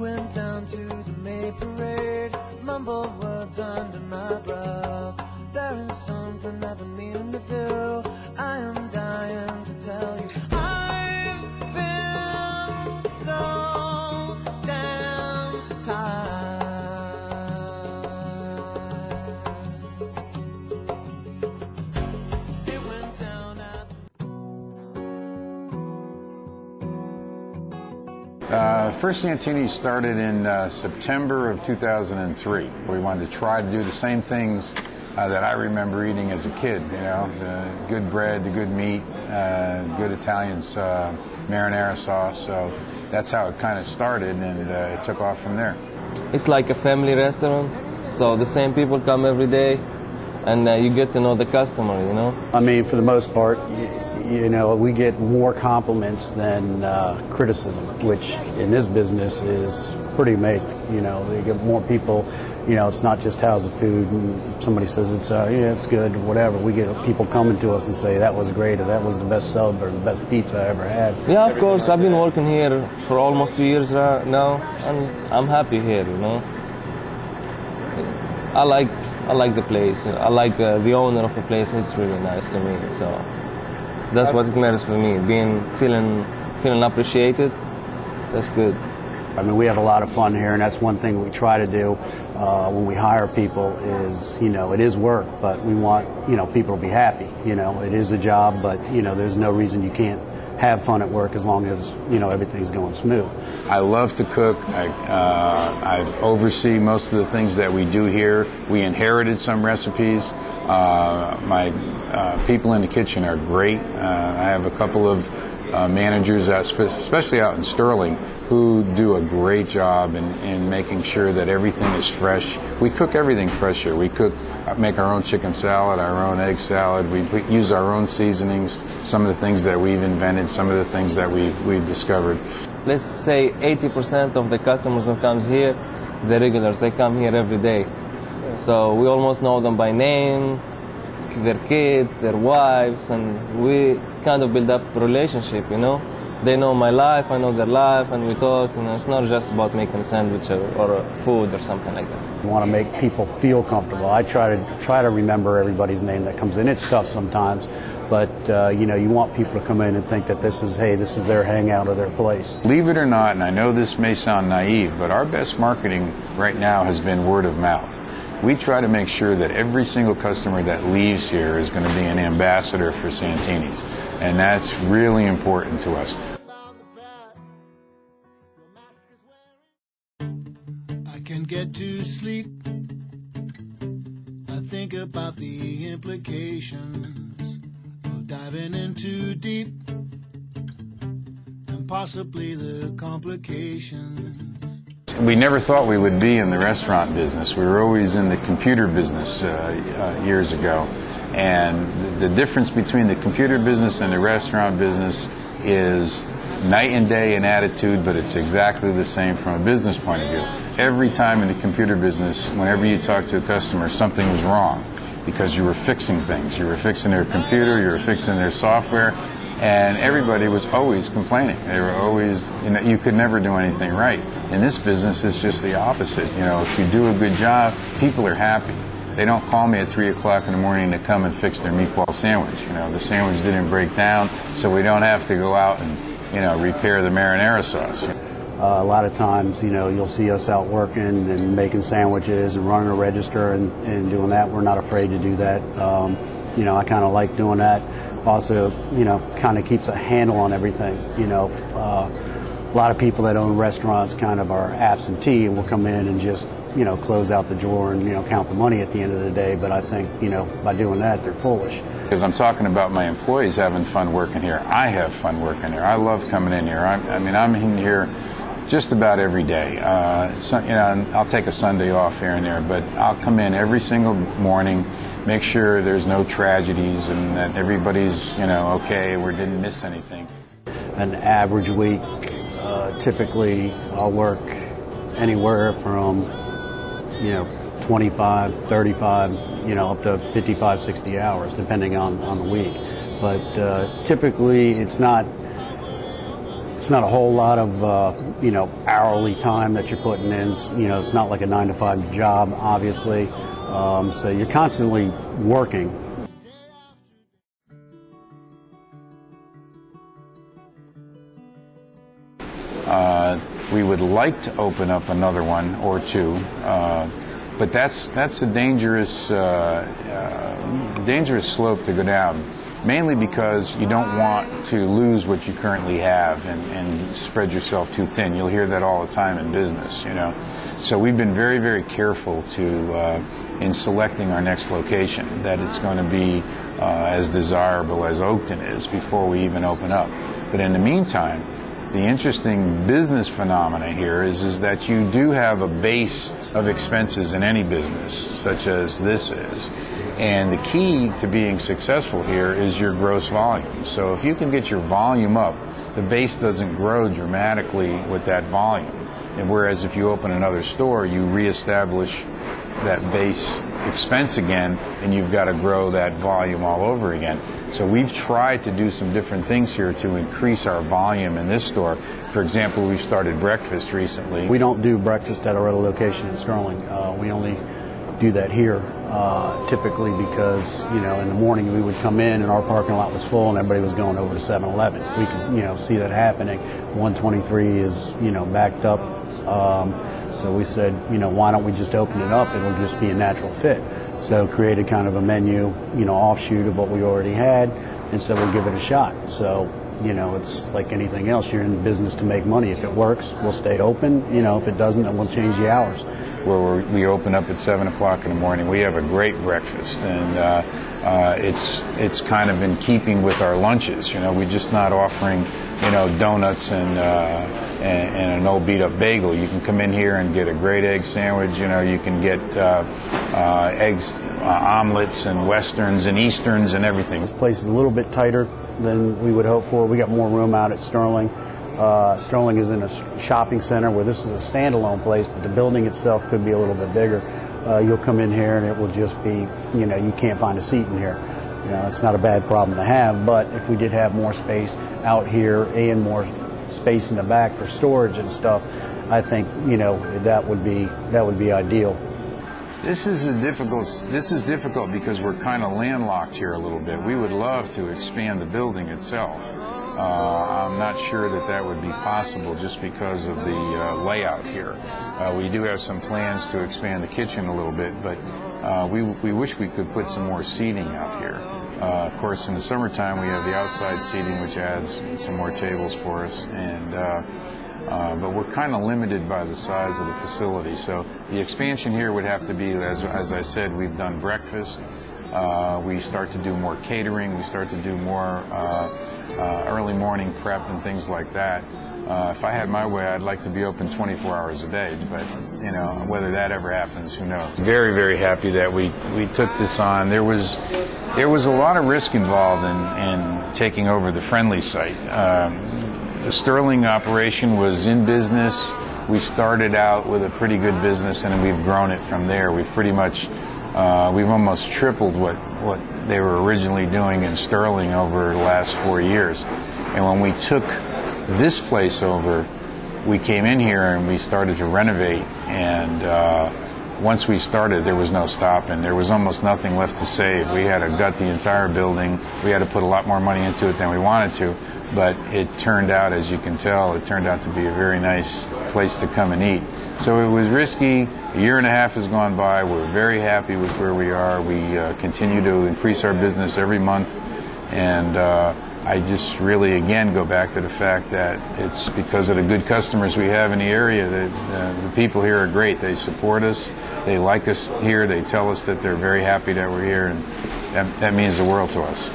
went down to the May parade, mumbled words under my breath. There is something I've been meaning to do. I am dying to tell you. I've been so damn tired. It went down at First Santini started in September of 2003. We wanted to try to do the same things that I remember eating as a kid, you know, the good bread, the good meat, good Italian marinara sauce. So that's how it kind of started, and it took off from there. It's like a family restaurant, so the same people come every day, and you get to know the customer, you know. I mean, for the most part, you know, we get more compliments than criticism, which in this business is pretty amazing. You know, you get more people, you know, it's not just how's the food, and somebody says it's, yeah, it's good, whatever. We get people coming to us and say that was great, or that was the best sub, or the best pizza I ever had. Yeah, of course, I've been working here for almost 2 years now, and I'm happy here, you know. I like the place. I like the owner of the place. He's really nice to me, so that's what matters for me. Feeling appreciated. That's good. I mean, we have a lot of fun here, and that's one thing we try to do when we hire people is, you know, it is work, but we want, you know, people to be happy. You know, it is a job, but, you know, there's no reason you can't have fun at work as long as, you know, everything's going smooth. I love to cook. I oversee most of the things that we do here. We inherited some recipes. My people in the kitchen are great. I have a couple of managers, especially out in Sterling, who do a great job in making sure that everything is fresh. We cook everything fresh here. We make our own chicken salad, our own egg salad. We use our own seasonings, some of the things that we've invented, some of the things that we've discovered. Let's say 80% of the customers who comes here, the regulars, they come here every day. So we almost know them by name, their kids, their wives, and we kind of build up a relationship, you know. They know my life, I know their life, and we talk, you know. It's not just about making a sandwich or food or something like that. We want to make people feel comfortable. I try to remember everybody's name that comes in. It's tough sometimes, but you know, you want people to come in and think that this is their hangout or their place. Believe it or not, and I know this may sound naive, but our best marketing right now has been word of mouth. We try to make sure that every single customer that leaves here is going to be an ambassador for Santini's, and that's really important to us. I can get to sleep. I think about the implications of diving in too deep, and possibly the complications. We never thought we would be in the restaurant business. We were always in the computer business years ago. And the difference between the computer business and the restaurant business is night and day in attitude, but it's exactly the same from a business point of view. Every time in the computer business, whenever you talk to a customer, something was wrong because you were fixing things. You were fixing their computer, you were fixing their software, and everybody was always complaining. They were always, you know, you could never do anything right. In this business, it's just the opposite. You know, if you do a good job, people are happy. They don't call me at 3 o'clock in the morning to come and fix their meatball sandwich. You know, the sandwich didn't break down, so we don't have to go out and, you know, repair the marinara sauce. A lot of times, you know, you'll see us out working and making sandwiches and running a register and doing that. We're not afraid to do that. You know, I kind of like doing that. Also, you know, kind of keeps a handle on everything. You know, a lot of people that own restaurants kind of are absentee and will come in and just, you know, close out the drawer and, you know, count the money at the end of the day. But I think, you know, by doing that, they're foolish. Because I'm talking about my employees having fun working here. I have fun working here. I love coming in here. I mean, I'm in here just about every day. You know, I'll take a Sunday off here and there, but I'll come in every single morning, make sure there's no tragedies and that everybody's, you know, okay, we didn't miss anything. An average week, typically I'll work anywhere from, you know, 25, 35, you know, up to 55, 60 hours, depending on the week. But typically it's not It's not a whole lot of hourly time that you're putting in. It's not like a 9-to-5 job, obviously. So you're constantly working. We would like to open up another one or two, but that's a dangerous slope to go down. Mainly because you don't want to lose what you currently have and spread yourself too thin. You'll hear that all the time in business, So we've been very, very careful in selecting our next location, that it's going to be as desirable as Oakton is before we even open up. But in the meantime, the interesting business phenomena here is that you do have a base of expenses in any business, such as this is. And the key to being successful here is your gross volume. So if you can get your volume up, the base doesn't grow dramatically with that volume. And whereas if you open another store, you reestablish that base expense again, and you've got to grow that volume all over again. So we've tried to do some different things here to increase our volume in this store. For example, we've started breakfast recently. We don't do breakfast at our other location in Sterling. We only do that here typically because in the morning we would come in and our parking lot was full and everybody was going over to 7-Eleven. We can see that happening. 123 is backed up. So we said why don't we just open it up? It'll just be a natural fit. So created kind of a menu offshoot of what we already had, and so we'll give it a shot. So it's like anything else. You're in the business to make money. If it works, we'll stay open. If it doesn't, then we'll change the hours. Where we open up at 7 o'clock in the morning. We have a great breakfast, and it's kind of in keeping with our lunches. We're just not offering donuts and an old beat up bagel. You can come in here and get a great egg sandwich. You can get eggs, omelets, and westerns and easterns and everything. This place is a little bit tighter than we would hope for. We got more room out at Sterling. Sterling is in a shopping center where this is a standalone place, but the building itself could be a little bit bigger. You'll come in here and it will just be, you can't find a seat in here. It's not a bad problem to have, but if we did have more space out here and more space in the back for storage and stuff, I think, that would be ideal. This is difficult because we're kind of landlocked here a little bit. We would love to expand the building itself. I'm not sure that would be possible just because of the layout here. We do have some plans to expand the kitchen a little bit, but we wish we could put some more seating out here. Of course, in the summertime, we have the outside seating, which adds some more tables for us, but we're kind of limited by the size of the facility. So the expansion here would have to be, as I said, we've done breakfast. We start to do more catering. We start to do more early morning prep and things like that. If I had my way, I'd like to be open 24 hours a day, but whether that ever happens, who knows. Very, very happy that we took this on. There was a lot of risk involved in taking over the Friendly site. The Sterling operation was in business. We started out with a pretty good business, and we've grown it from there. We've pretty much we've almost tripled what they were originally doing in Sterling over the last 4 years. And when we took this place over, we came in here and we started to renovate, and once we started, there was no stopping. There was almost nothing left to save. We had to gut the entire building. We had to put a lot more money into it than we wanted to, but it turned out, as you can tell, it turned out to be a very nice place to come and eat. So it was risky. A year and a half has gone by. We're very happy with where we are. We continue to increase our business every month, and I just really, again, go back to the fact that it's because of the good customers we have in the area that the people here are great. They support us. They like us here. They tell us that they're very happy that we're here, and that means the world to us.